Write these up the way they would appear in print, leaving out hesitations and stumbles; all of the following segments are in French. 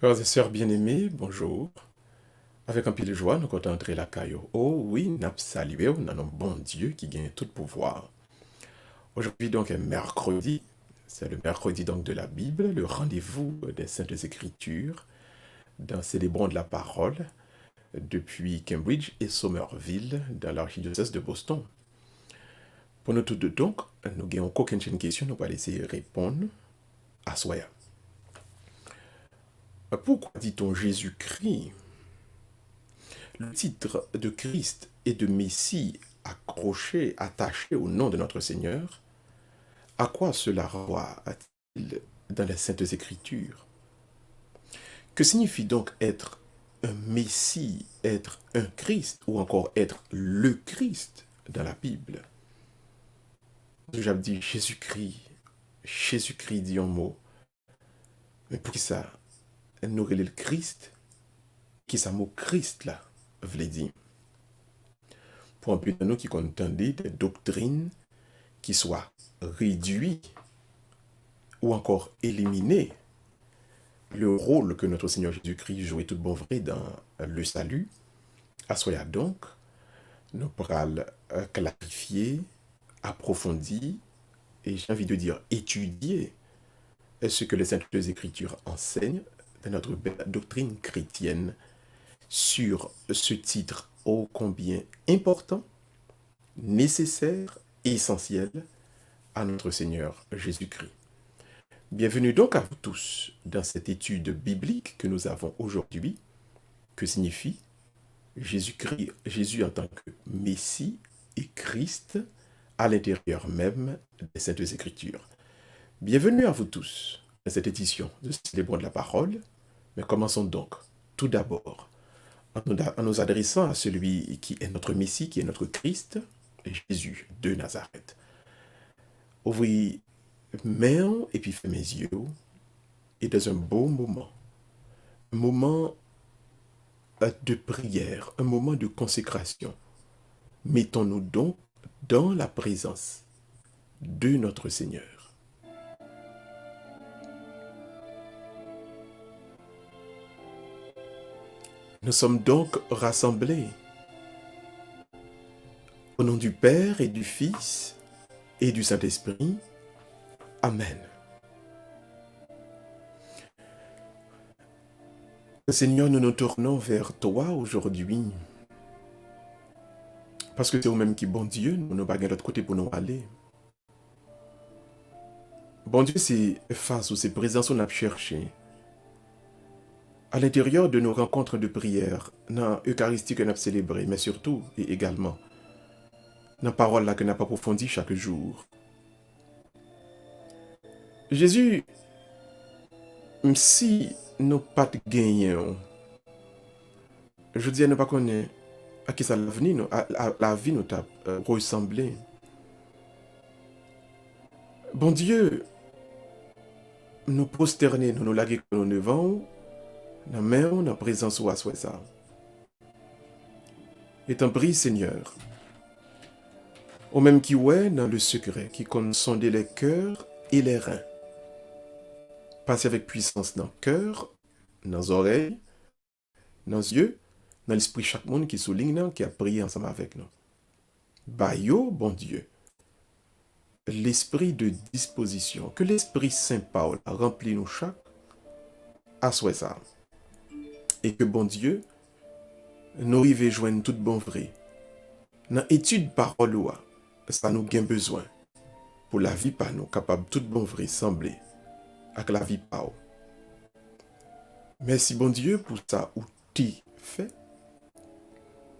Frères et sœurs bien-aimés, bonjour. Avec un pied de joie, nous comptons entrer la caillou. Oh oui, nous saluons dans un bon Dieu qui gagne tout pouvoir. Aujourd'hui donc est mercredi, c'est le mercredi donc de la Bible, le rendez-vous des Saintes Écritures, dans Célébrons de la Parole, depuis Cambridge et Somerville, dans l'archidiocèse de Boston. Pour nous tous deux donc, nous gagnons aucune question, nous allons essayer de répondre à soi. Pourquoi dit-on Jésus-Christ? Le titre de Christ et de Messie accroché, attaché au nom de notre Seigneur, à quoi cela renvoie-t-il dans les Saintes Écritures? Que signifie donc être un Messie, être un Christ, ou encore être le Christ dans la Bible? J'avais dit Jésus-Christ, Jésus-Christ dit un mot, mais pour qui ça? Nous relève le Christ, qui ça mot Christ là, veut dire? Pour un peu de nous qui entendent des doctrines qui soient réduites ou encore éliminer le rôle que notre Seigneur Jésus-Christ jouait tout bon vrai dans le salut, à soi donc, nous pourrons clarifier, approfondir et j'ai envie de dire étudier ce que les Saintes Écritures enseignent de notre belle doctrine chrétienne sur ce titre ô combien important, nécessaire et essentiel à notre Seigneur Jésus-Christ. Bienvenue donc à vous tous dans cette étude biblique que nous avons aujourd'hui. Que signifie Jésus-Christ, Jésus en tant que Messie et Christ à l'intérieur même des Saintes Écritures. Bienvenue à vous tous dans cette édition de Célébrons de la Parole. Mais commençons donc tout d'abord en nous adressant à celui qui est notre Messie, qui est notre Christ, Jésus de Nazareth. Ouvrez main et puis fermez mes yeux et dans un beau moment, un moment de prière, un moment de consécration. Mettons-nous donc dans la présence de notre Seigneur. Nous sommes donc rassemblés au nom du Père et du Fils et du Saint-Esprit. Amen. Seigneur, nous nous tournons vers toi aujourd'hui. Parce que c'est vous-même qui, bon Dieu, nous n'avons pas de l'autre côté pour nous aller. Bon Dieu, c'est face ou c'est présence qu'on a cherché. À l'intérieur de nos rencontres de prière, dans l'Eucharistie que nous avons célébrée, mais surtout et également, dans la parole là que nous avons approfondie chaque jour. Jésus, si nous pas gagnons, je dis à ne pas connaître à qui ça l'avenir, à la vie nous t'a ressemblé. Bon Dieu, nous prosterner, nous laguer que nous devons, dans la main, dans la présence ou à soi ça. Et t'en prie, Seigneur, au même qui ouais dans le secret, qui compte sonder les cœurs et les reins. Passer avec puissance dans le cœur, dans les oreilles, dans les yeux, dans l'esprit chaque monde qui souligne, qui a prié ensemble avec nous. Bayo, bon Dieu, l'esprit de disposition, que l'Esprit Saint Paul remplit nous chaque à soi ça. Et que bon Dieu, nous arrivons joindre tout bon vrai. Dans l'étude parole, ça nous gain besoin. Pour la vie par nous, capable tout bon vrai sembler avec la vie par nous. Merci bon Dieu pour ça où tu fait.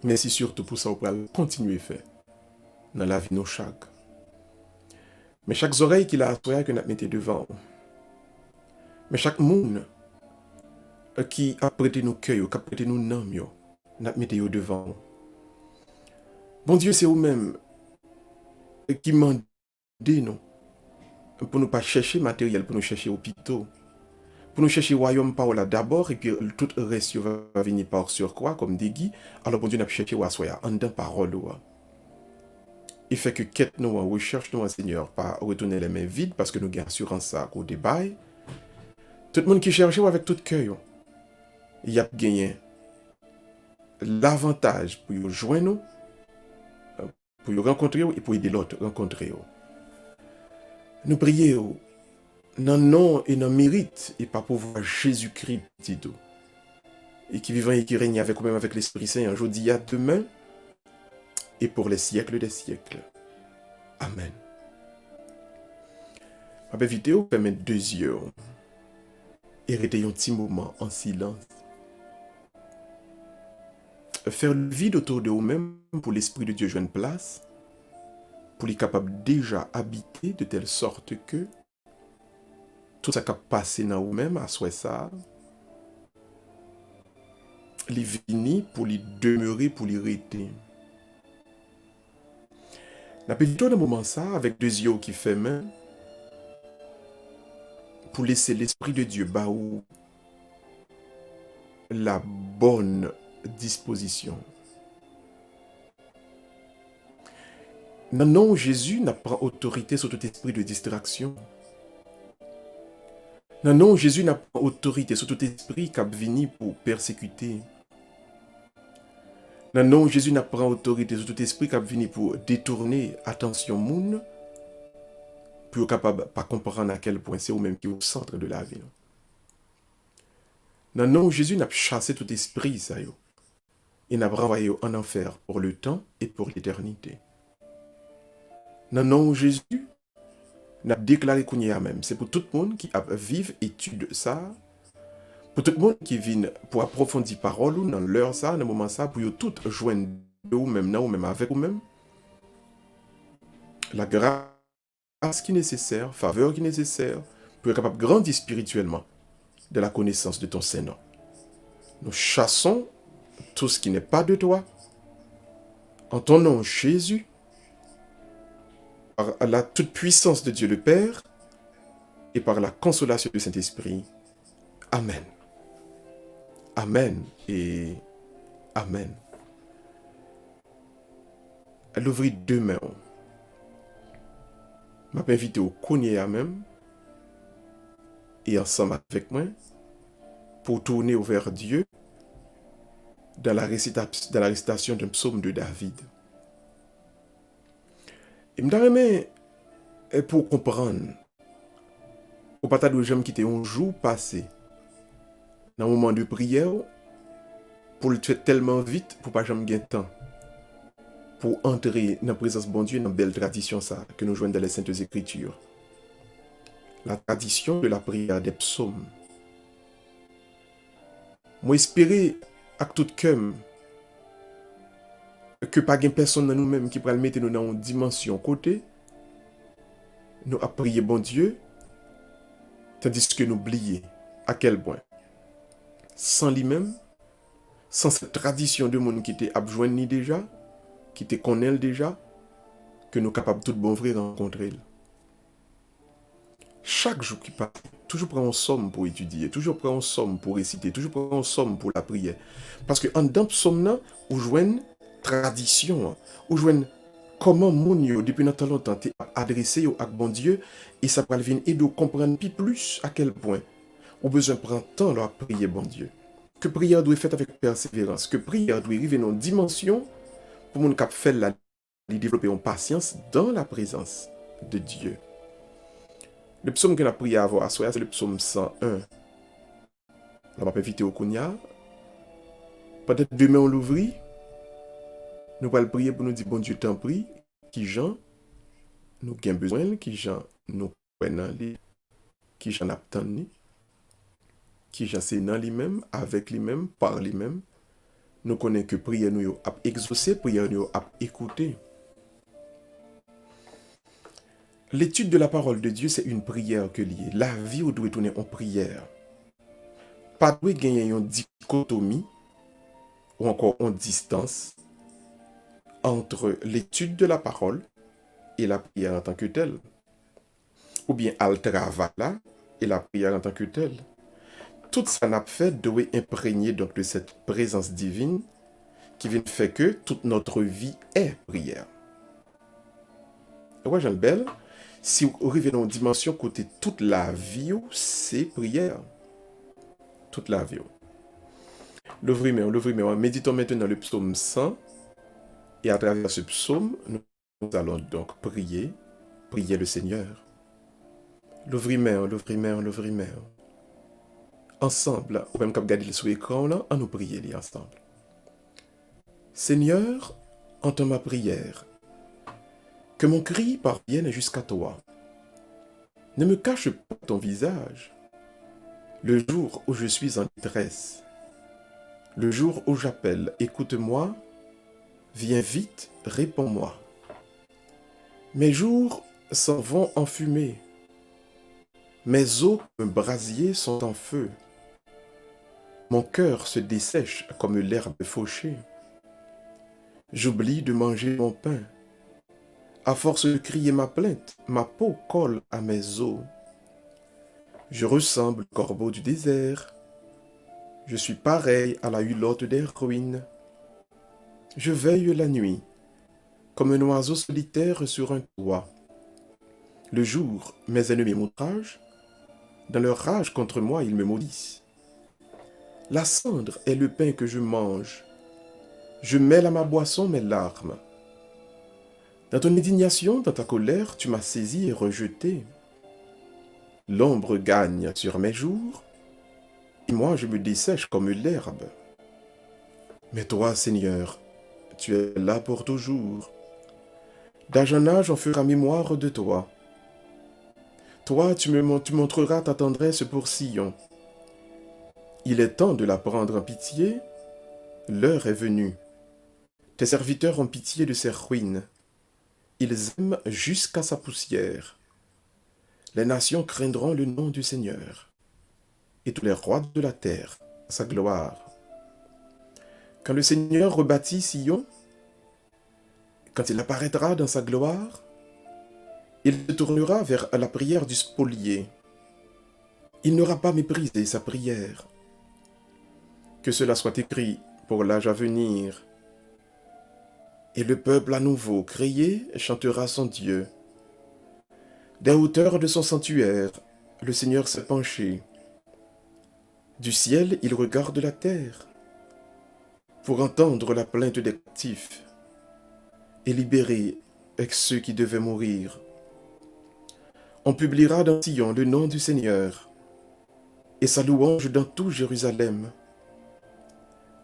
Merci surtout pour ça où tu continuer à faire dans la vie de nos chaque. Mais chaque oreille qu'il a à toi que nous mettons devant. Mais chaque monde qui a prêté nos cœurs, qui a prêté nos noms, nous mettons devant. Bon Dieu, c'est vous-même qui m'a dit nous pour ne pas chercher matériel, pour nous chercher hôpitaux, pour nous chercher royaume par là d'abord, et puis tout le reste va venir par sur quoi, comme des guides. Alors bon Dieu, n'a cherché à soi, en dans parole. Il fait que quête nous, recherche nous, Seigneur, pas retourner les mains vides, parce que nous avons assurance ça au débat. Tout le monde qui cherche avec tout cœur, y a gagné l'avantage pour vous joindre, pour vous rencontrer et pour aider l'autre à rencontrer. Nous prions dans le nom et dans le mérite et par pouvoir Jésus-Christ, Tito, et qui vivant et qui règne avec vous-même avec l'Esprit Saint, aujourd'hui, à demain, et pour les siècles des siècles. Amen. Ma belle vidéo permet 2 yeux et rester un petit moment en silence. Faire le vide autour de vous-même pour l'Esprit de Dieu joindre place, pour les capables déjà habiter de telle sorte que tout ça qui a passé dans vous-même à soi ça, les venir pour les demeurer, pour les rester. La petite dans moment ça, avec 2 yeux qui fait main, pour laisser l'Esprit de Dieu baou la bonne disposition. Non, non, Jésus n'a pas autorité sur tout esprit de distraction. Non, non, Jésus n'a pas autorité sur tout esprit qui a venu pour persécuter. Non, non, Jésus n'a pas autorité sur tout esprit qui a venu pour détourner attention moun, pour capable pas comprendre à quel point c'est ou même qui est au centre de la vie. Non, non, Jésus n'a pas chassé tout esprit, ça yo. Il n'a pas renvoyé en enfer pour le temps et pour l'éternité. Non, non, Jésus n'a déclaré qu'on y a même. C'est pour tout le monde qui a vive étude ça, pour tout le monde qui vient pour approfondir parole ou dans l'heure ça, dans le moment ça, pour tout joindre ou même non ou même avec ou même. La grâce qui est nécessaire, faveur qui est nécessaire, pour être capable de grandir spirituellement de la connaissance de ton Seigneur. Nous chassons tout ce qui n'est pas de toi. En ton nom, Jésus, par la toute puissance de Dieu le Père et par la consolation du Saint-Esprit. Amen. Amen et Amen. Elle ouvrit 2 mains. Je m'ai invité au cogner à même et ensemble avec moi pour tourner vers Dieu dans la récitation d'un psaume de David. Et je me pour comprendre, au pas de gens qui étaient un jour passé dans un moment de prière, pour le faire tellement vite, pour pas jamais gagner temps, pour entrer dans la présence de bon Dieu, dans la belle tradition ça, que nous joignons dans les Saintes Écritures. La tradition de la prière des psaumes. Moi, espérer avec tout cœur que pas de personne dans nous-mêmes qui pourrait mettre nous dans une dimension côté, nous a prié bon Dieu, tandis que nous oublions à quel point, sans lui-même, sans cette tradition de monde qui était abjoigné déjà, qui était connaît déjà, que nous sommes capables tout bon vrai rencontrer. Chaque jour qui passe, toujours prendre une somme pour étudier, toujours prendre une somme pour réciter, toujours prendre une somme pour la prière. Parce que en dans somme, on joigne tradition, on joigne comment mon Dieu, depuis longtemps, t'es adressé à bon Dieu, et ça va venir aider à comprendre plus à quel point on besoin de prendre temps à prier bon Dieu. Que prière doit être faite avec persévérance, que prière doit arriver dans une dimension pour mon cap faire la développer en patience dans la présence de Dieu. Le psaume que nous avons prié à avoir, c'est le psaume 101. On va inviter au Kounia. Peut-être demain on l'ouvrit. Nous allons prier pour nous dire, bon Dieu t'en prie, qui Jean nous avons besoin, qui Jean nous connaît, qui Jean attend, qui Jean c'est dans lui-même, avec lui-même, par lui-même. Nous connaissons que prière nous a exaucé, prière nous a écouté. L'étude de la parole de Dieu, c'est une prière que liée. La vie doit tourner en prière. Pas de gagner une dichotomie ou encore une distance entre l'étude de la parole et la prière en tant que telle. Ou bien al travala et la prière en tant que telle. Tout ça n'a fait doit imprégner donc de cette présence divine qui vient faire que toute notre vie est prière. Ouais, Jean Belle, si vous arrivez dans une dimension côté toute la vie, c'est prière. Toute la vie. L'ouvrir-main. Méditons maintenant le psaume 100. Et à travers ce psaume, nous allons donc prier le Seigneur. L'ouvrir-main. Ensemble, ou même comme regarder sur l'écran, là, on nous prier ensemble. Seigneur, entends ma prière. Que mon cri parvienne jusqu'à toi. Ne me cache pas ton visage. Le jour où je suis en détresse, le jour où j'appelle, écoute-moi, viens vite, réponds-moi. Mes jours s'en vont en fumée, mes os comme un brasier sont en feu. Mon cœur se dessèche comme l'herbe fauchée. J'oublie de manger mon pain. À force de crier ma plainte, ma peau colle à mes os. Je ressemble au corbeau du désert. Je suis pareil à la hulotte des ruines. Je veille la nuit, comme un oiseau solitaire sur un toit. Le jour, mes ennemis m'outragent. Dans leur rage contre moi, ils me maudissent. La cendre est le pain que je mange. Je mêle à ma boisson mes larmes. Dans ton indignation, dans ta colère, tu m'as saisi et rejeté. L'ombre gagne sur mes jours, et moi je me dessèche comme l'herbe. Mais toi, Seigneur, tu es là pour toujours. D'âge en âge, on fera mémoire de toi. Toi, tu montreras ta tendresse pour Sion. Il est temps de la prendre en pitié. L'heure est venue. Tes serviteurs ont pitié de ses ruines. Ils aiment jusqu'à sa poussière. Les nations craindront le nom du Seigneur, et tous les rois de la terre sa gloire. Quand le Seigneur rebâtit Sion, quand il apparaîtra dans sa gloire, il se tournera vers la prière du spolié. Il n'aura pas méprisé sa prière. Que cela soit écrit pour l'âge à venir. Et le peuple à nouveau créé chantera son Dieu. Des hauteurs de son sanctuaire, le Seigneur s'est penché. Du ciel, il regarde la terre pour entendre la plainte des captifs et libérer ceux qui devaient mourir. On publiera dans Sion le nom du Seigneur et sa louange dans tout Jérusalem.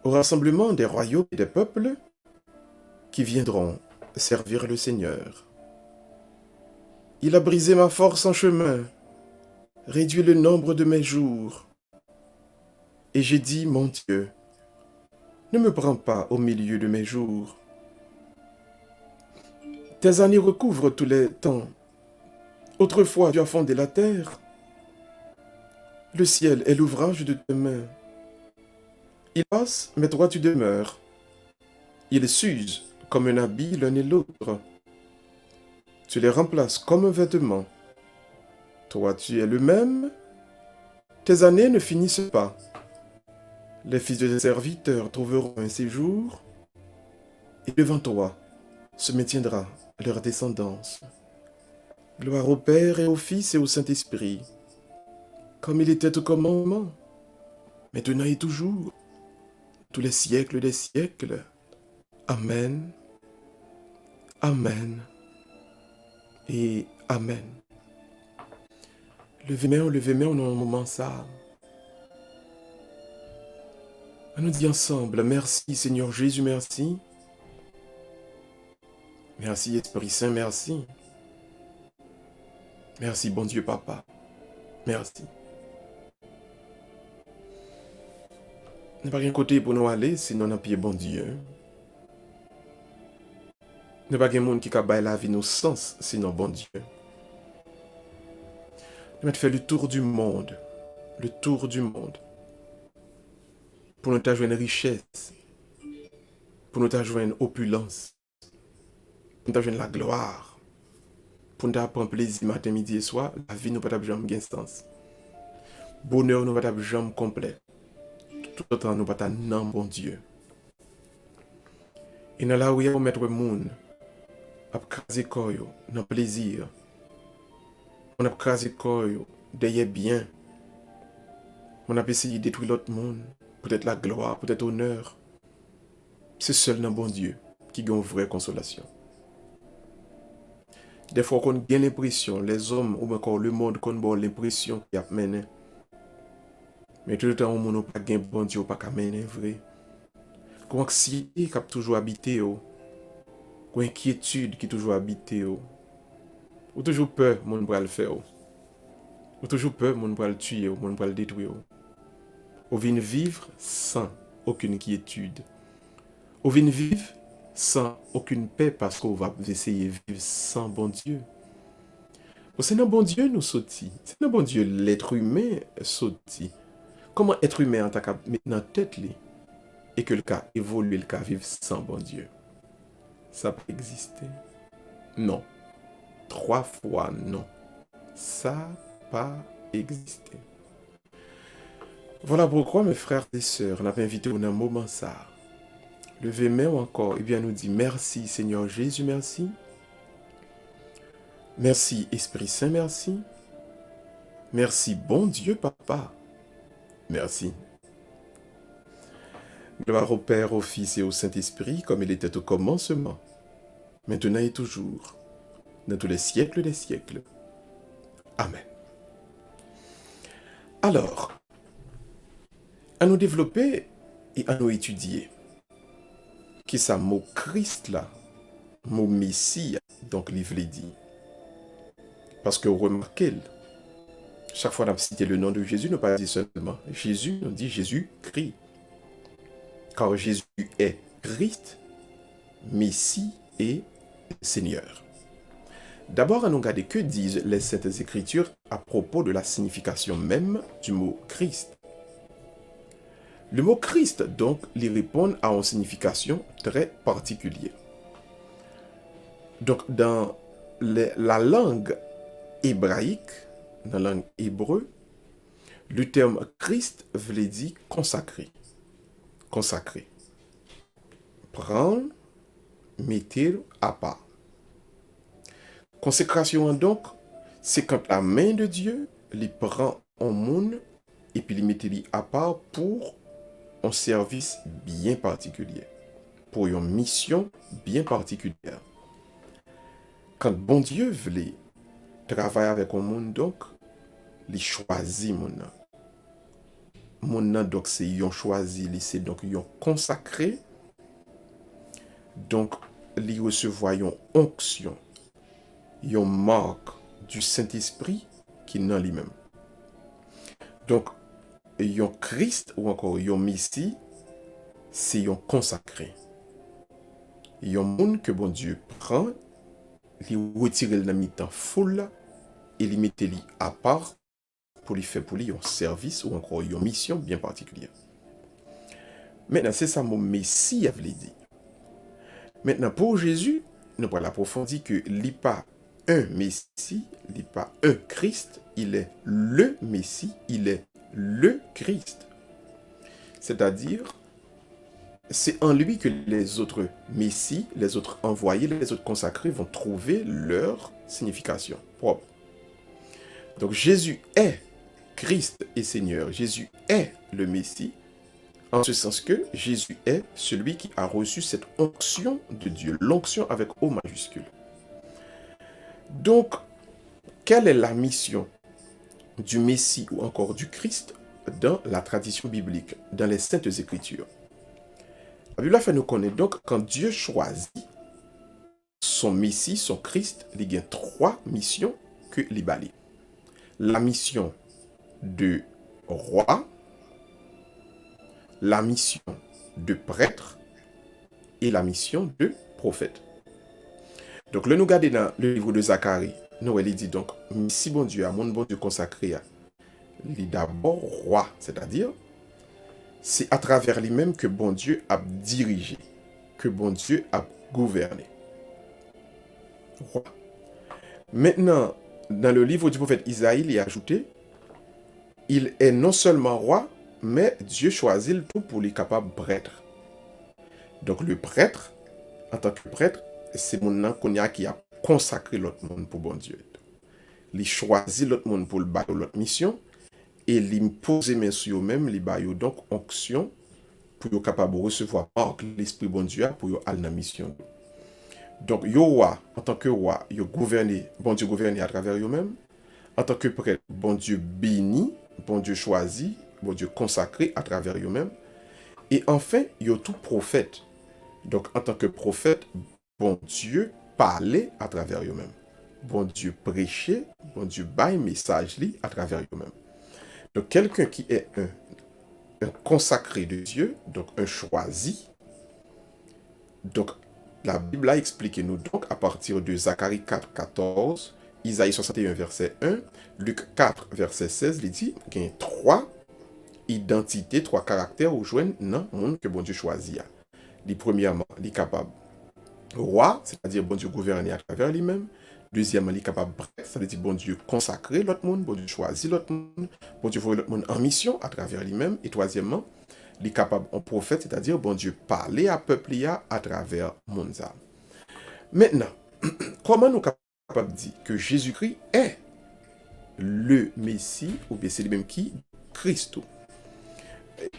Au rassemblement des royaumes et des peuples qui viendront servir le Seigneur. Il a brisé ma force en chemin, réduit le nombre de mes jours. Et j'ai dit, mon Dieu, ne me prends pas au milieu de mes jours. Tes années recouvrent tous les temps. Autrefois, tu as fondé la terre. Le ciel est l'ouvrage de tes mains. Il passe, mais toi tu demeures. Ils s'usent comme un habit l'un et l'autre. Tu les remplaces comme un vêtement. Toi tu es le même. Tes années ne finissent pas. Les fils de tes serviteurs trouveront un séjour, et devant toi se maintiendra leur descendance. Gloire au Père et au Fils et au Saint-Esprit, comme il était au commencement, maintenant et toujours, tous les siècles des siècles. Amen, Amen et Amen. Levez-moi, on a un moment ça. On nous dit ensemble, merci Seigneur Jésus, merci. Merci Esprit Saint, merci. Merci bon Dieu Papa, merci. N'a pas rien côté pour nous aller, sinon on a pied bon Dieu. N'a pas rien monde qui a la vie nos sens, sinon bon Dieu. On va faire le tour du monde, pour nous joindre richesse, pour nous joindre opulence, pour nous joindre la gloire, pour nous prendre plaisir matin, midi et soir, la vie nous va jamais gain sens. Bonheur nous va jamais complet. Tout le temps nous va non bon Dieu. Et dans la où il y a mettre le monde, à craser koyo, dans plaisir. On a craser koyo, derrière bien. On a essayé de détruire l'autre monde. peut-être la gloire, peut-être l'honneur. C'est seul dans bon Dieu qui a une vraie consolation. Des fois, on a l'impression, les hommes ou encore le monde, qu'on a l'impression qu'il y a mené. Mais tout le temps, on n'a pas de bon Dieu, pas qu'à mener vrai. Qu'on anxiété qui a toujours habité, qu'on inquiétude qui a toujours habité, ou toujours peur, mon bras le faire, ou toujours peur, mon bras le tuer, mon bras le détruire. On vient vivre sans aucune inquiétude. On vient vivre sans aucune paix parce qu'on va essayer de vivre sans bon Dieu. C'est un bon Dieu nous sorti. C'est un bon Dieu l'être humain sorti. Comment être humain en tant que maintenant tête li et que le cas évolue, le cas vivre sans bon Dieu. Ça peut exister? Non. 3 fois non. Ça pas existé. Voilà pourquoi mes frères et sœurs, on a invité pour un moment ça. Levez main ou encore, et bien nous dit merci Seigneur Jésus, merci. Merci Esprit Saint, merci. Merci bon Dieu Papa. Merci. Gloire au Père, au Fils et au Saint-Esprit, comme il était au commencement, maintenant et toujours, dans tous les siècles des siècles. Amen. Alors, à nous développer et à nous étudier, qui ça mot Christ là, mot Messie, donc l'Ivre dit. Parce que remarquez, chaque fois qu'on a cité le nom de Jésus, ne pas dire seulement Jésus, on dit Jésus-Christ. Car Jésus est Christ, Messie et Seigneur. D'abord, à nous regarder que disent les Saintes Écritures à propos de la signification même du mot Christ. Le mot Christ, donc, lui répond à une signification très particulière. Donc, dans la langue hébraïque, dans la langue hébreu, le terme Christ veut dire consacré. Consacré. Prendre, mettre à part. Consécration, donc, c'est quand la main de Dieu les prend en monde et puis les met à part pour un service bien particulier, pour une mission bien particulière. Quand bon Dieu veut travailler avec un monde, donc, il choisit mon nom. Mon nom, donc, c'est yon choisi, c'est donc yon consacré. Donc, il recevoir yon onction, yon marque du Saint-Esprit qui est dans lui-même. Donc, yon Christ ou encore yon Messie, c'est yon consacré. Yon monde que bon Dieu prend, il retire le mi-temps foule et il met à part pour lui faire pour lui un service ou encore une mission bien particulière. Maintenant, c'est ça mon Messie avait dit. Maintenant, pour Jésus, nous allons approfondir que il n'est pas un Messie, il n'est pas un Christ, il est le Messie, il est le Christ. C'est-à-dire, c'est en lui que les autres Messies, les autres envoyés, les autres consacrés vont trouver leur signification propre. Donc Jésus est Christ et Seigneur. Jésus est le Messie, en ce sens que Jésus est celui qui a reçu cette onction de Dieu, l'onction avec O majuscule. Donc, quelle est la mission du Messie ou encore du Christ dans la tradition biblique, dans les Saintes Écritures? La Bible fait nous connaître donc quand Dieu choisit son Messie, son Christ, il y a 3 missions que les balais. La mission de roi, la mission de prêtre et la mission de prophète. Donc, le nous regardons dans le livre de Zacharie, nous il dit donc, si bon Dieu a mon bon Dieu consacré, il est d'abord roi, c'est-à-dire, c'est à travers lui-même que bon Dieu a dirigé, que bon Dieu a gouverné. Roi. Maintenant, dans le livre du prophète Isaïe, il est ajouté, il est non seulement roi, mais Dieu choisit le tout pour lui capable prêtre. Donc le prêtre, en tant que prêtre, c'est mon nom qui a consacré l'autre monde pour bon Dieu. Il choisit l'autre monde pour le battre l'autre mission, et li pose men sur eux-mêmes, li ba yo donc onction pour yo capable recevoir par l'esprit bon Dieu pour yo al dans mission. Donc yo roi en tant que roi, yo gouverner, bon Dieu gouverner à travers eux-mêmes. En tant que prêtre, bon Dieu béni, bon Dieu choisi, bon Dieu consacré à travers eux-mêmes. Et enfin, yo tout prophète. Donc en tant que prophète, bon Dieu parlait à travers eux-mêmes. Bon Dieu prêchait, bon Dieu baille message li à travers eux-mêmes. Donc quelqu'un qui est un consacré de Dieu, donc un choisi. Donc la Bible a expliqué nous donc à partir de Zacharie 4, 14, Isaïe 61, verset 1, Luc 4, verset 16, il dit qu'il y a trois identités, trois caractères ou joignent dans le monde que bon Dieu choisit. Premièrement, il est capable roi, c'est-à-dire bon Dieu gouverner à travers lui-même. Deuxièmement, il est capable prêtre, c'est-à-dire bon Dieu consacrer l'autre monde, bon Dieu choisir l'autre monde, bon Dieu voit l'autre monde en mission à travers lui-même. Et troisièmement, il est capable en prophète, c'est-à-dire bon Dieu parler à peuple à travers monde. Maintenant, comment nous capable de dire que Jésus-Christ est le Messie, ou bien c'est lui-même qui Christ?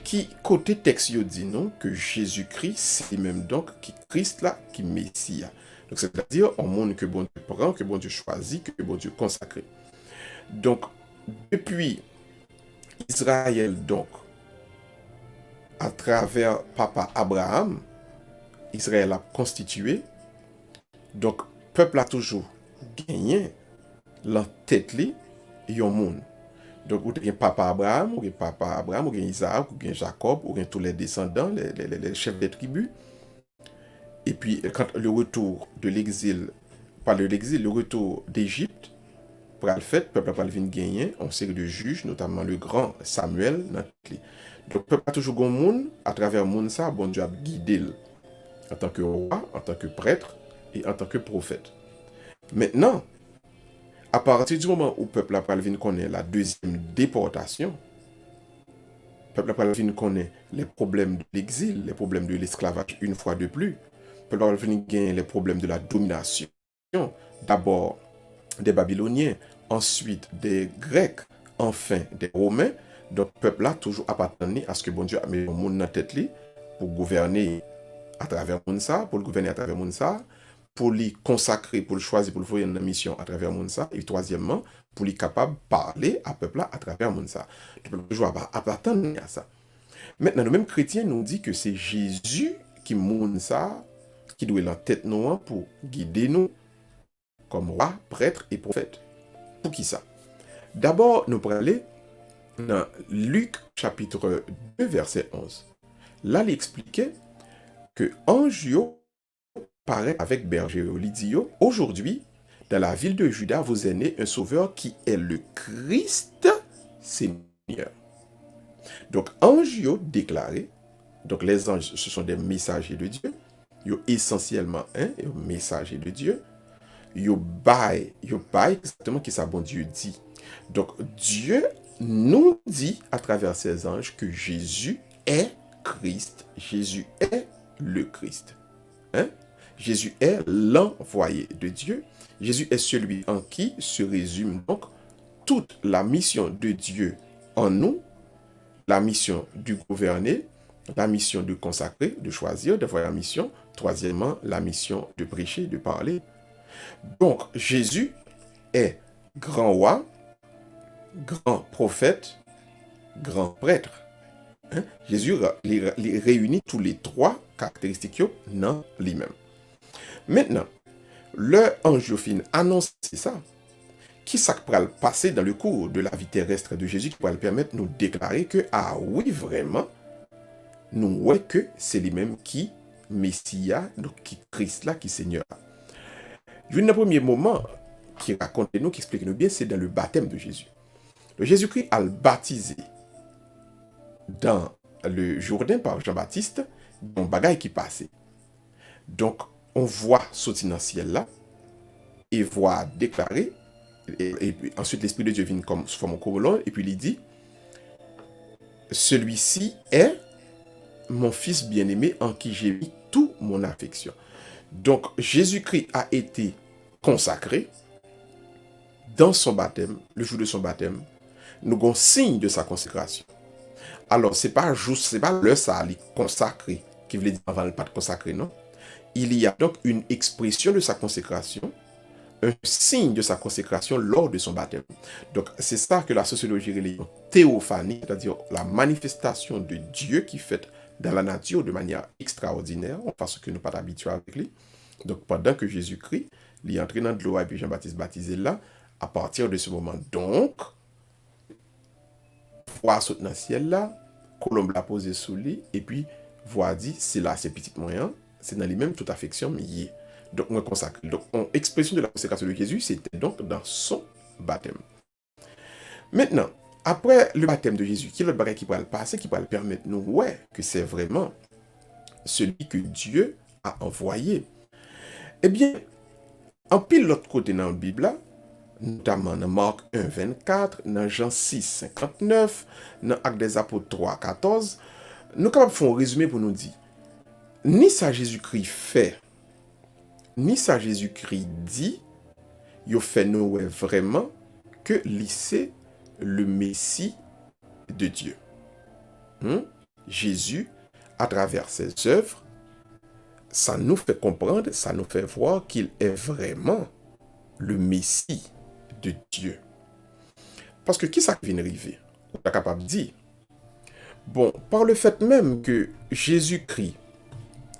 Qui côté texte yo dit non que Jésus-Christ c'est même donc qui Christ là qui Messie. Donc c'est-à-dire un monde que bon Dieu prend, que bon Dieu choisit, que bon Dieu consacre. Donc depuis Israël donc à travers papa Abraham, Israël a constitué. Donc peuple a toujours gagné la tête li yon monde. Donc, vous avez papa Abraham, vous avez Isaac, vous avez Jacob, vous avez tous les descendants, les chefs des tribus. Et puis, quand le retour de l'exil, pas de l'exil, le retour d'Égypte, pour le fait, le peuple a venir gagner une série de juges, notamment le grand Samuel. Donc, le peuple a toujours gagné monde, à travers le monde, ça, bon Dieu a guidé en tant que roi, en tant que prêtre et en tant que prophète. Maintenant, à partir du moment où le peuple a connaît la deuxième déportation, le peuple a connaît les problèmes de l'exil, les problèmes de l'esclavage une fois de plus, le peuple a gagner les problèmes de la domination, d'abord des Babyloniens, ensuite des Grecs, enfin des Romains. Donc le peuple a toujours appartenu à ce que bon Dieu a mis au monde dans la tête pour gouverner à travers le monde, pour le gouverner à travers le monde, pour lui consacrer, pour le choisir, pour le faire une mission à travers le monde. Et troisièmement, pour lui capable de parler à peuple à travers le monde. Le peuple toujours appartenir à ça. Maintenant, le même chrétien nous dit que c'est Jésus qui monde ça, qui doit être la tête noire pour guider nous comme roi, prêtre et prophète. Pour qui ça? D'abord, nous pourrons aller dans Luc chapitre 2, verset 11. Là, il expliquait que Angio paraît avec berger Lydio. Aujourd'hui, dans la ville de Juda, vous est né un sauveur qui est le Christ Seigneur. Donc, Angio déclaré, donc les anges, ce sont des messagers de Dieu. Ils sont essentiellement un messager de Dieu. Ils baillent exactement ce que ça bon Dieu dit. Donc, Dieu nous dit à travers ses anges que Jésus est Christ. Jésus est le Christ. Jésus est l'envoyé de Dieu. Jésus est celui en qui se résume donc toute la mission de Dieu en nous, la mission du gouverner, la mission de consacrer, de choisir, d'avoir la mission. Troisièmement, la mission de prêcher, de parler. Donc, Jésus est grand roi, grand prophète, grand prêtre. Jésus les réunit tous les trois caractéristiques dans lui-même. Maintenant, le Angiophine annonce ça. Qui ça va le passer dans le cours de la vie terrestre de Jésus qui va le permettre de nous déclarer que, ah oui, vraiment, nous voyons que c'est lui-même qui Messia, donc qui Christ là, qui Seigneur. Le premier moment qui raconte nous, qui explique nous bien, c'est dans le baptême de Jésus. Le Jésus-Christ a le baptisé dans le Jourdain par Jean-Baptiste, un bagage qui passait. Donc, on voit sortir dans le ciel là, et voit déclarer, et puis ensuite l'Esprit de Dieu vient comme sous forme colonne, et puis il dit, celui-ci est mon fils bien-aimé en qui j'ai mis toute mon affection. Donc, Jésus-Christ a été consacré dans son baptême, le jour de son baptême, nous avons signe de sa consécration. Alors, c'est pas juste, c'est pas le ça, il consacré, qui veut dire avant le pas de consacré, non? Il y a donc une expression de sa consécration, un signe de sa consécration lors de son baptême. Donc, c'est ça que la sociologie relie théophanie, c'est-à-dire la manifestation de Dieu qui fait dans la nature de manière extraordinaire, parce que nous ne sommes pas habitués avec lui. Donc, pendant que Jésus-Christ, il est entré dans de l'eau et puis Jean-Baptiste baptisé là, à partir de ce moment, donc, voix saute dans le ciel là, colombe l'a posé sous lui, et puis, voix dit, c'est là, c'est petit moyen, c'est dans lui-même toute affection, mais il est. Donc, on consacre. Donc, expression de la consécration de Jésus, c'était donc dans son baptême. Maintenant, après le baptême de Jésus, qui est le bagage qui va le passer, qui va le permettre nous, ouais, que c'est vraiment celui que Dieu a envoyé. Eh bien, en pile l'autre côté dans la Bible, là, notamment dans Marc 1, 24, dans Jean 6, 59, dans Actes des Apôtres 3, 14, nous capables de faire un résumé pour nous dire, ni ça Jésus-Christ fait, ni ça Jésus-Christ dit, il fait nous vraiment que c'est le Messie de Dieu. Jésus, à travers ses œuvres, ça nous fait comprendre, ça nous fait voir qu'il est vraiment le Messie de Dieu. Parce que qui ça vient arriver? On est capable de dire, bon, par le fait même que Jésus-Christ,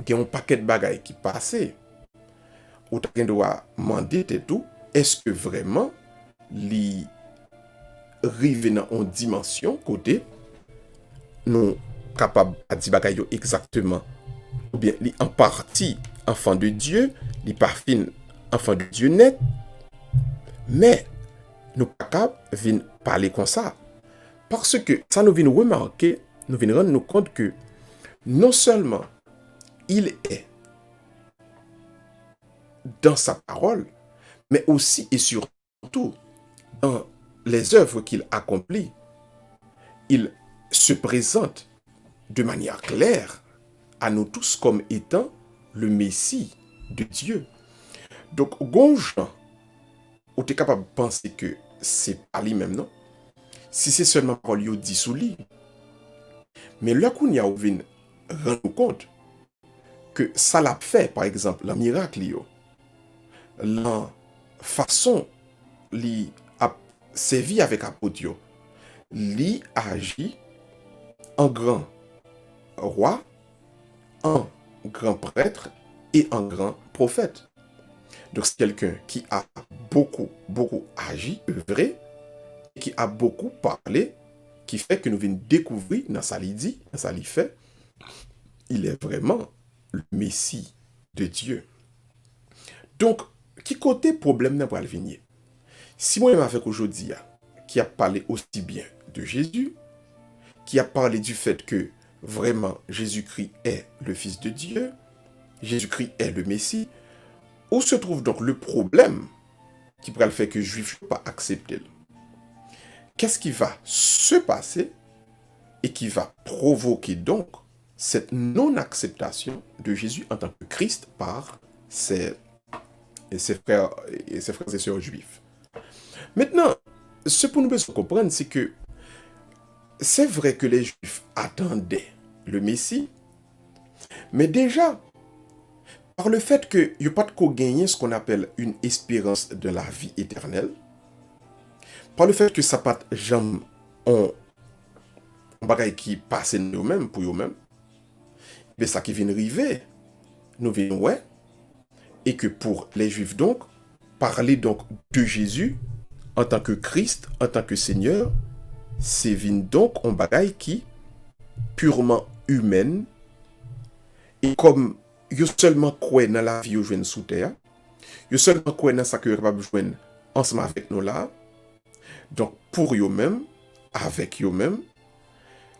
qui a un paquet de bagailles qui passait, ou tu dois demander tout, est-ce que vraiment li rive dans une dimension côté nous capable à dire bagaille exactement ou bien li en partie enfant de Dieu, li pas fin enfant de Dieu net, mais nous pas capable vinn parler comme ça parce que ça nous vient remarquer, nous vient rendre nous compte que non seulement il est dans sa parole, mais aussi et surtout dans les œuvres qu'il accomplit, il se présente de manière claire à nous tous comme étant le Messie de Dieu. Donc, Gonjan, où tu es capable de penser que c'est pas lui-même, non? Si c'est seulement pour lui dit sous lui. Mais là qu'on y a rendre compte que ça l'a fait, par exemple, le miracle, la façon li a servi avec apôtre, li agit en grand roi, en grand prêtre et en grand prophète. Donc c'est quelqu'un qui a beaucoup agi, œuvré, qui a beaucoup parlé, qui fait que nous venons découvrir dans sa dit, dans sa fait, il est vraiment le Messie de Dieu. Donc, qui côté problème n'a pas le venir? Si moi-même avec aujourd'hui, qui a parlé aussi bien de Jésus, qui a parlé du fait que vraiment Jésus-Christ est le Fils de Dieu, Jésus-Christ est le Messie, où se trouve donc le problème qui pourrait le faire que les Juifs ne pas accepter? Qu'est-ce qui va se passer et qui va provoquer donc cette non-acceptation de Jésus en tant que Christ par ses frères et sœurs juifs? Maintenant, ce pour nous besoin comprendre, c'est que c'est vrai que les Juifs attendaient le Messie, mais déjà, par le fait qu'il n'y a pas de quoi gagner ce qu'on appelle une espérance de la vie éternelle, par le fait que ça pas jamais on bagaille qui passe nous-mêmes pour nous-mêmes, mais ça qui vient arriver, nous venons ouais, et que pour les Juifs donc, parler donc de Jésus en tant que Christ, en tant que Seigneur, c'est donc un bagaille qui purement humaine et comme yo seulement croit dans la vie yo joine sous terre, yo seulement croit dans ça que capable joindre ensemble avec nous là. Donc pour eux même, avec eux même,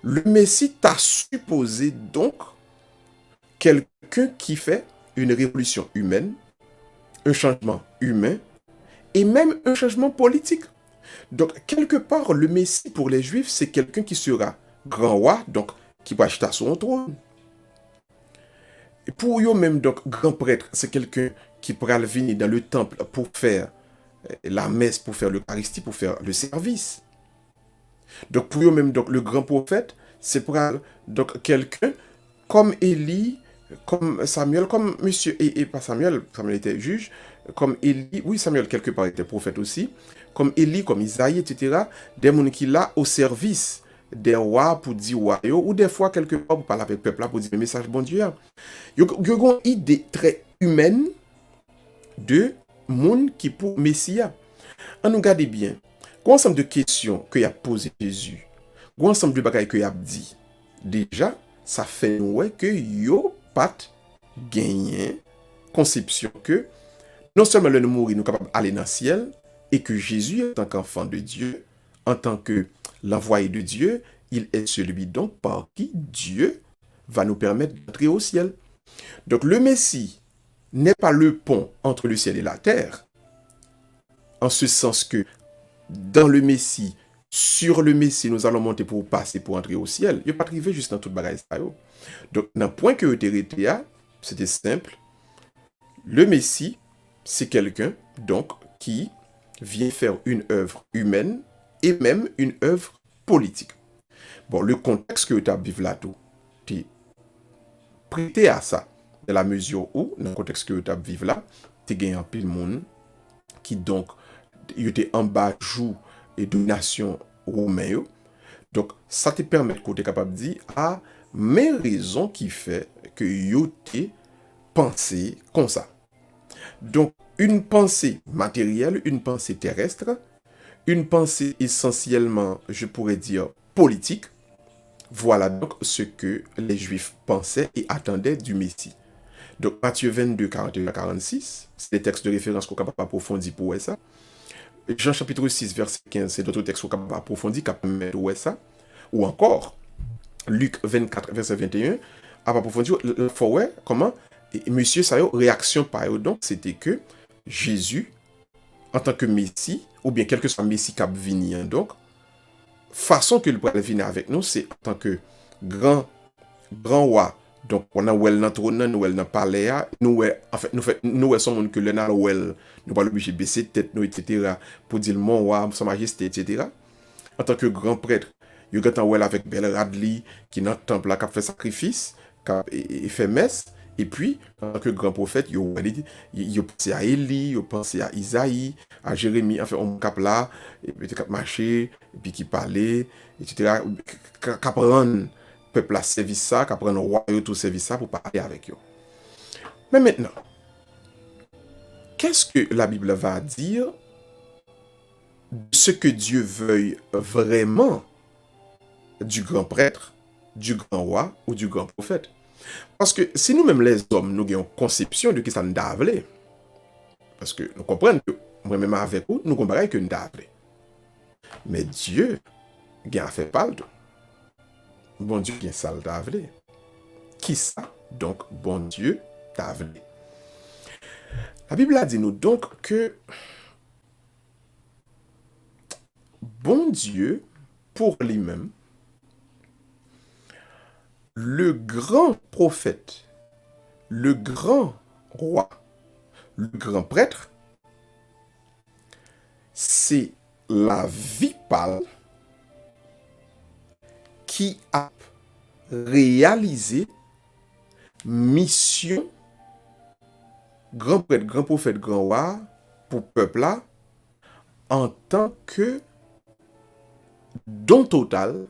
le Messie t'a supposé donc quelqu'un qui fait une révolution humaine, un changement humain et même un changement politique. Donc, quelque part, le Messie pour les Juifs, c'est quelqu'un qui sera grand roi, donc qui va acheter son trône. Et pour eux même, donc, grand prêtre, c'est quelqu'un qui pourra venir dans le temple pour faire la messe, pour faire l'Eucharistie, pour faire le service. Donc, pour eux-mêmes, donc, le grand prophète, c'est pour donc quelqu'un comme Élie, comme Samuel, comme monsieur, et pas Samuel, Samuel était juge, comme Élie, oui, Samuel, quelque part, était prophète aussi, comme Élie, comme Isaïe, etc., des gens qui là au service des rois pour dire royaux, ou des fois, quelque part, pour parler avec le peuple là, pour dire le message bon Dieu. Ils ont une idée très humaine de monde qui pour Messia. On nous regarde bien. Il y a un ensemble de questions que a posé Jésus. Il y a un ensemble de bagages que a dit. Déjà, ça fait nous que yo pas gagné conception que non seulement le mourir nous capable d'aller dans le ciel et que Jésus en tant qu'enfant de Dieu, en tant que l'envoyé de Dieu, il est celui donc par qui Dieu va nous permettre d'entrer au ciel. Donc le Messie n'est pas le pont entre le ciel et la terre, en ce sens que dans le Messie, sur le Messie, nous allons monter pour passer, pour entrer au ciel. Il n'y a pas arrivé juste dans toute bagaille. Donc, dans le point que vous c'était simple. Le Messie, c'est quelqu'un, donc, qui vient faire une œuvre humaine et même une œuvre politique. Bon, le contexte que vous avez là, tout, tu prêté à ça, dans la mesure où, dans le contexte que vous avez là, tu gagnes un pile monde qui, donc, il était en bas joue et domination romaine. Donc, ça te permet de être capable de dire, ah, mes raisons qui fait que yo te pensé comme ça. Donc, une pensée matérielle, une pensée terrestre, une pensée essentiellement, je pourrais dire, politique. Voilà donc ce que les Juifs pensaient et attendaient du Messie. Donc, Matthieu 22, 41 à 46, c'est des textes de référence qu'on est capable d'approfondir pour ça. Jean chapitre 6, verset 15, c'est d'autres textes qu'on est capable d'approfondir, capable de ça. Ou encore, Luc 24, verset 21, approfondir, il faut voir comment, et monsieur, ça y est, réaction par eux, donc, c'était que Jésus, en tant que Messie, ou bien quel que soit Messie qui a venu, donc, façon que le pourrait venir avec nous, c'est en tant que grand roi. Donc, on a well dans trône, nous well dans palais, nous en fait nous sommes que le na well, nous pas obligé de baisser tête nous etc. pour dire mon roi, sa majesté etc. En tant que grand prêtre, il y a un well avec Bel Radley qui dans le temple là qui a fait sacrifice, qui a fait messe. Et puis, en tant que grand prophète, il a pensé à Élie, il a pensé à Isaïe, à Jérémie, enfin, on cap là, et puis qui a marché, et puis qui parlait, etc. Qui apprend peuple à servir ça, qui apprend le roi tout servir ça pour parler avec eux. Mais maintenant, qu'est-ce que la Bible va dire de ce que Dieu veuille vraiment du grand prêtre, du grand roi ou du grand prophète? Parce que si nous-mêmes les hommes, nous avons une conception de qui ça nous davle, parce que nous comprenons que moi-même avec vous, nous comprenons que nous davle. Mais Dieu, il a fait pas le tout. Bon Dieu, il a ça le davle. Qui ça? Donc, bon Dieu, davle. La Bible a dit nous donc que bon Dieu, pour lui-même, le grand prophète, le grand roi, le grand prêtre, c'est la vie pâle qui a réalisé mission grand prêtre, grand prophète, grand roi pour peuple là en tant que don total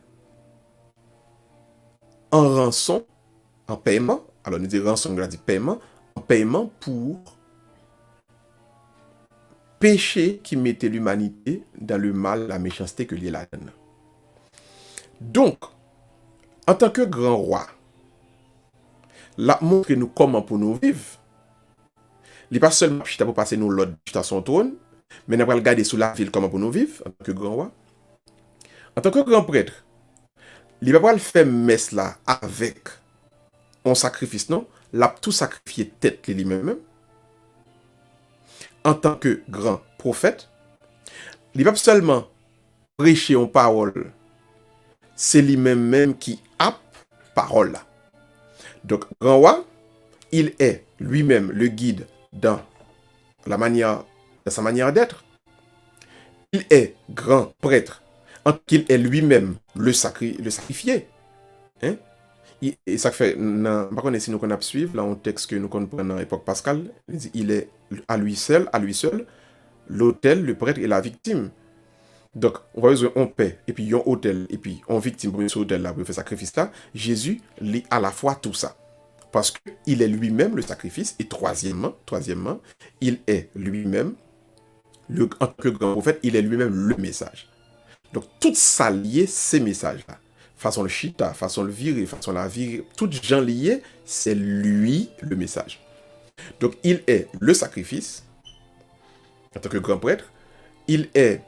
en rançon, en paiement, alors nous disons rançon, on dit paiement, en paiement pour péché qui mettait l'humanité dans le mal, la méchanceté que lié la donne. Donc, en tant que grand roi, la montre nous comment pour nous vivre. Il n'est pas seulement pour passer nous l'autre à son trône, mais nous allons regarder sous la ville comment pour nous vivre en tant que grand roi. En tant que grand prêtre, il va pas faire messe là avec un sacrifice, non? L'a tout sacrifié tête lui-même. En tant que grand prophète, il va pas seulement prêcher en parole, c'est lui-même qui a parole là. Donc, grand roi, il est lui-même le guide dans sa manière d'être. Il est grand prêtre en qu'il est lui-même le sacrifié. Hein? Et ça fait, par contre, si nous qu'on suivre, là, un texte que nous comprenons dans l'époque Pascal, il est à lui seul, l'autel, le prêtre et la victime. Donc, on va dire on paie, et puis on autel, et puis on victime pour ce autel là, pour faire sacrifice là. Jésus lit à la fois tout ça. Parce qu'il est lui-même le sacrifice, et troisièmement, il est lui-même, en tant que grand prophète, il est lui-même le message. Donc, tout ça lié, ces messages-là. Façon le chita, façon le virer, façon la virer, tout gens liés, c'est lui le message. Donc, il est le sacrifice, en tant que grand prêtre. Il est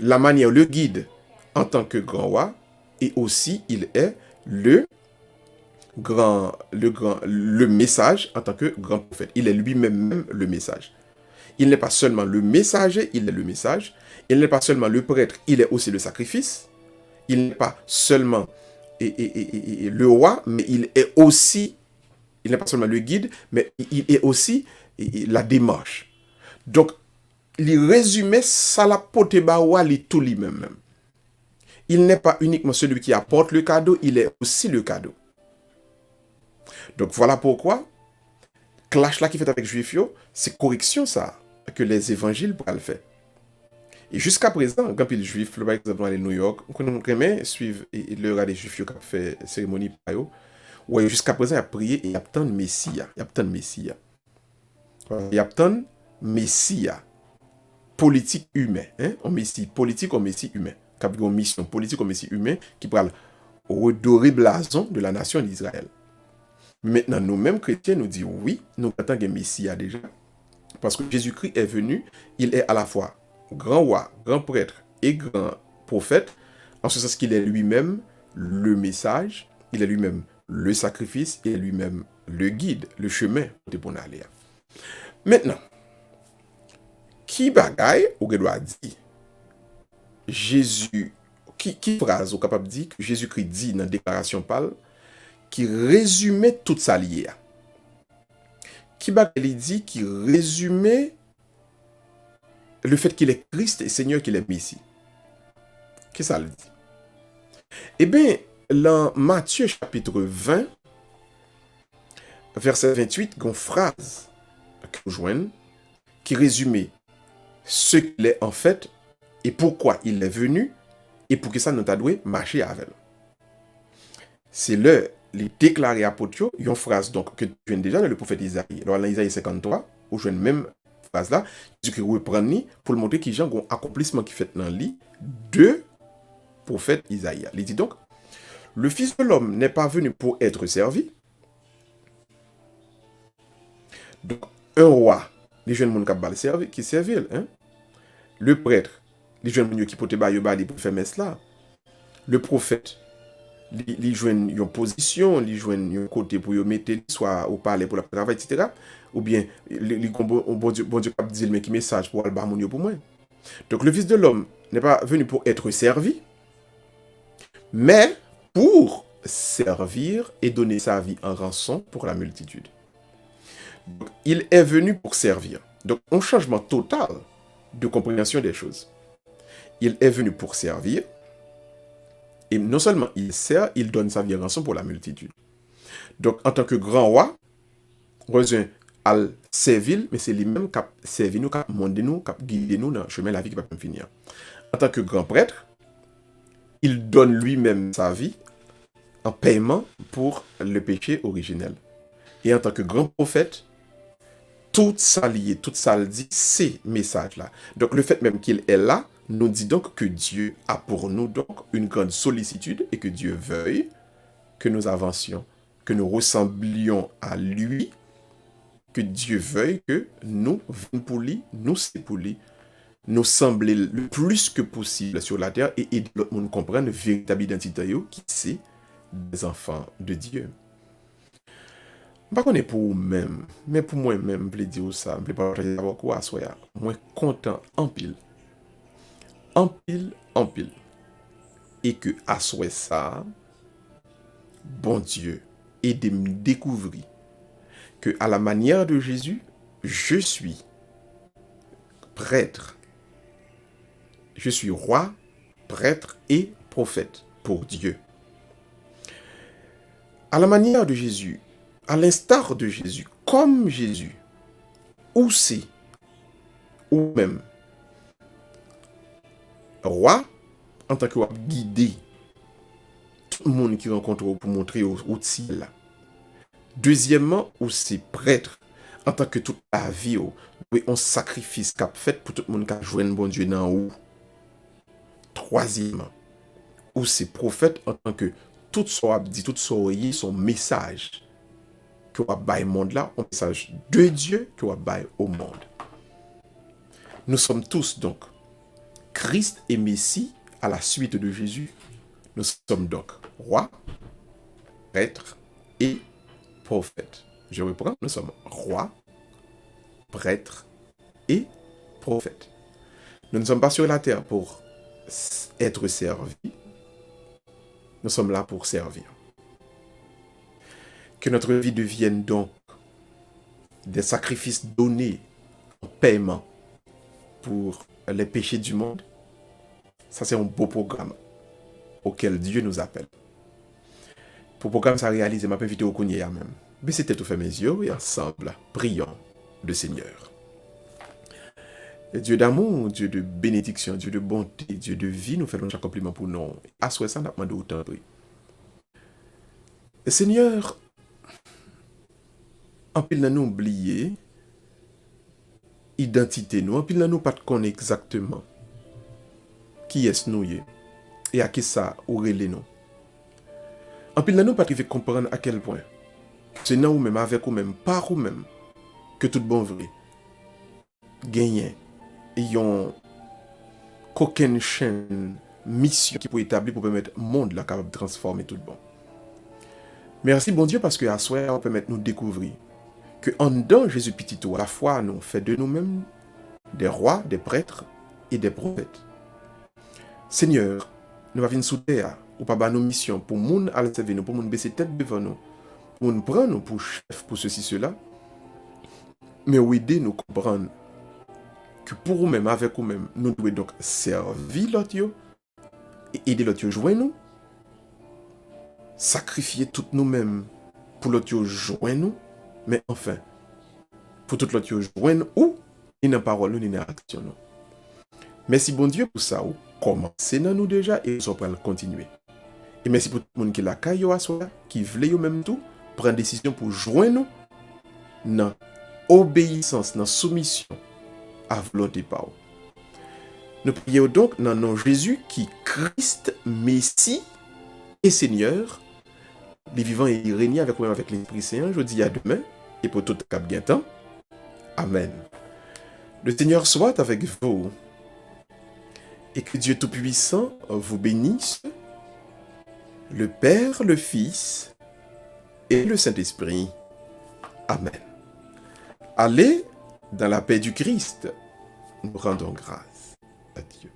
la manière, le guide, en tant que grand roi. Et aussi, il est le message en tant que grand prophète. Il est lui-même le message. Il n'est pas seulement le messager, il est le message. Il n'est pas seulement le prêtre, il est aussi le sacrifice. Il n'est pas seulement le roi, mais il est aussi, il n'est pas seulement le guide, mais il est aussi la démarche. Donc, il résumait ça la pote bawa li tout lui-même. Il n'est pas uniquement celui qui apporte le cadeau, il est aussi le cadeau. Donc voilà pourquoi, clash là qui fait avec Juifs, c'est correction ça, que les évangiles pourraient le faire. Et jusqu'à présent, quand il juif, par exemple, à New York, on aimait suivre l'heure des juifs qui ont fait cérémonie par eux. Ouais, jusqu'à présent, il a prié et il y a tant de Messie. Il y a tant de Messie. Il y a tant de Messie politique humain. Hein? Un Messie politique, un Messie humain. Qui a une mission politique, un Messie humain qui parle redorer blason de la nation d'Israël. Maintenant, nous-mêmes chrétiens nous disons oui, nous attendons un Messie déjà. Parce que Jésus-Christ est venu, il est à la fois grand roi, grand prêtre et grand prophète, en ce sens qu'il est lui-même le message, il est lui-même le sacrifice, il est lui-même le guide, le chemin pour aller. Maintenant, qui bagaille ou doit dire Jésus, qui phrase ou capable de dire que Jésus-Christ dit dans la déclaration parle, qui résumait toute sa liée. Qui bagaille dit qui résumait le fait qu'il est Christ et Seigneur qu'il est Messie. Qu'est-ce que ça le dit? Eh bien, dans Matthieu chapitre 20, verset 28, il y a une phrase que nous joignons qui résume ce qu'il est en fait et pourquoi il est venu et pour que ça nous a doué marcher avec. C'est le les déclarés apôtres, il y a une phrase donc, que tu viens déjà dans le prophète Isaïe. Alors, dans Isaïe 53, où je viens même phrase là, Jésus reprend pour le montrer qu'il y a un accomplissement qui fait dans le lit de prophète Isaïe. Il dit donc, le Fils de l'homme n'est pas venu pour être servi. Donc, un roi, les jeunes monde qui servent, hein? Le prêtre, les jeunes monde qui pote bailler pour faire messe là. Le prophète, les jeunes une position, les jeunes un côté pour mettre soit au palais pour le travail, etc. Ou bien les bon Dieu cap dit mais qui message pour albarmonio pour moi. Donc le Fils de l'homme n'est pas venu pour être servi, mais pour servir et donner sa vie en rançon pour la multitude. Donc, il est venu pour servir. Donc un changement total de compréhension des choses. Il est venu pour servir. Et non seulement il sert, il donne sa vie en rançon pour la multitude. Donc, en tant que grand roi, rejoint al servir, mais c'est lui-même qui a servi nous, qui a mondé nous, qui a guidé nous dans le chemin de la vie qui va pas finir. En tant que grand prêtre, il donne lui-même sa vie en paiement pour le péché originel. Et en tant que grand prophète, tout ça lié, tout ça le dit, ces messages-là. Donc, le fait même qu'il est là, nous dit donc que Dieu a pour nous donc une grande sollicitude et que Dieu veuille que nous avancions, que nous ressemblions à lui, que Dieu veuille que nous venions pour lui, nous c'est pour lui, nous sembler le plus que possible sur la terre et aider l'autre monde à comprendre la véritable identité qui c'est des enfants de Dieu. Je ne sais pas pour vous-même, mais pour moi-même, je peux dire ça, je ne peux pas partager avec vous, moi content en pile. En pile. Et que à souhait ça, bon Dieu, aidez-moi à découvrir que à la manière de Jésus, je suis prêtre, je suis roi prêtre et prophète pour Dieu. À la manière de Jésus, à l'instar de Jésus, comme Jésus, aussi, ou même roi, en tant que roi guidé, tout le monde qui rencontre pour montrer au ciel. Deuxièmement, aussi prêtre, en tant que toute la vie, on sacrifice qu'a fait pour tout le monde qui a joué un bon Dieu dans haut. Troisièmement, aussi prophète, en tant que tout ce dit, tout ce son message que va bailler monde là, un message de Dieu que va bailler au monde. Nous sommes tous donc Christ et Messie à la suite de Jésus. Nous sommes donc rois, prêtres et prophètes. Je reprends, nous sommes rois, prêtres et prophètes. Nous ne sommes pas sur la terre pour être servis. Nous sommes là pour servir. Que notre vie devienne donc des sacrifices donnés en paiement pour les péchés du monde. Ça, c'est un beau programme auquel Dieu nous appelle. Pour le programme, ça réalise, ma vidéo qu'on y a même. Mais c'était tout fait mes yeux et ensemble, prions le Seigneur. Dieu d'amour, Dieu de bénédiction, Dieu de bonté, Dieu de vie, nous faisons chaque compliment pour nous. À ce ça, nous demandons autant de Seigneur, en pile nous oublier identité nous, en pile nous pas connaître exactement qui est nous et à qui ça aurait les noms. En pile nous pas comprendre à quel point c'est non ou même avec ou même par ou même que tout bon vrai gagner et ont qu'aucune chaîne mission qui peut établir pour permettre le monde là capable de transformer tout le bon. Merci bon Dieu parce que à soi on permet nous découvrir que en dedans Jésus petit à la fois nous fait de nous-mêmes des rois, des prêtres et des prophètes. Seigneur, nous va venir sous terre ou pas nos missions pour moun à servir nous, pour moun baisser tête devant nous, pour nous prendre nous pour chef pour ceci cela. Mais ou aider nous comprendre que pour nous-mêmes avec nous-mêmes, nous devons donc servir l'autre et aider l'autre joindre nous. Sacrifier tout nous-mêmes pour l'autre joindre nous, mais enfin, pour tout l'autre joindre ou ni dans parole ni dans action. Merci bon Dieu pour ça, ou commencez dans nous déjà et nous allons continuer. Et merci pour tout le monde qui l'a caillé à soi, qui voulait eux même tout, prendre décision pour joindre nous dans obéissance, dans soumission à volonté par. Nous prions donc dans le nom de Jésus qui Christ, Messie et Seigneur, les vivants et régnés avec nous avec l'Esprit Saint, je dis à demain et pour tout cap bien temps. Amen. Le Seigneur soit avec vous et que Dieu Tout-Puissant vous bénisse, le Père, le Fils et le Saint-Esprit. Amen. Allez dans la paix du Christ. Nous rendons grâce à Dieu.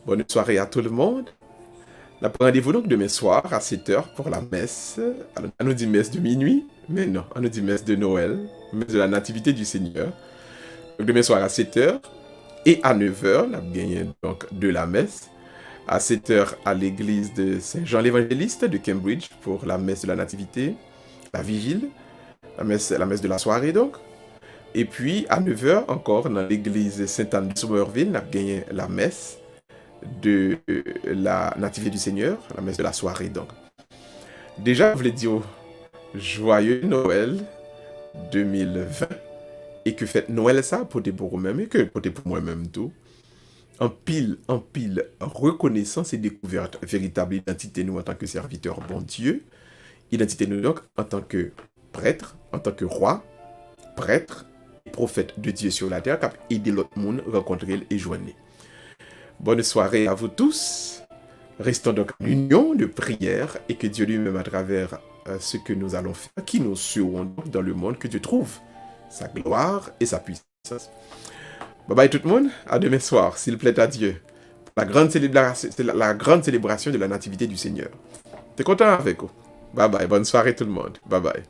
Bonne soirée à tout le monde. Rendez-vous donc demain soir à 7h pour la messe. On nous dit messe de minuit, mais non, on nous dit messe de Noël, messe de la Nativité du Seigneur. Donc demain soir à 7h et à 9h, on a gagné donc de la messe. À 7h à l'église de Saint-Jean l'Évangéliste de Cambridge pour la messe de la Nativité, la vigile, la messe de la soirée donc. Et puis à 9h encore dans l'église Sainte-Anne de Somerville, on a gagné la messe de la Nativité du Seigneur, la messe de la soirée donc. Déjà, je voulais dire joyeux Noël 2020 et que faites Noël ça pour vous-même et que pour moi-même tout. En pile reconnaissance et découverte véritable identité nous en tant que serviteur bon Dieu, identité nous donc en tant que prêtre, en tant que roi, prêtre et prophète de Dieu sur la terre qui a aidé l'autre monde rencontrer et joindre. Bonne soirée à vous tous. Restons donc en union de prière et que Dieu lui-même, à travers ce que nous allons faire, qui nous suivront dans le monde, que Dieu trouve sa gloire et sa puissance. Bye bye tout le monde. À demain soir, s'il plaît à Dieu. La grande célébration de la Nativité du Seigneur. T'es content avec vous? Bye bye. Bonne soirée tout le monde. Bye bye.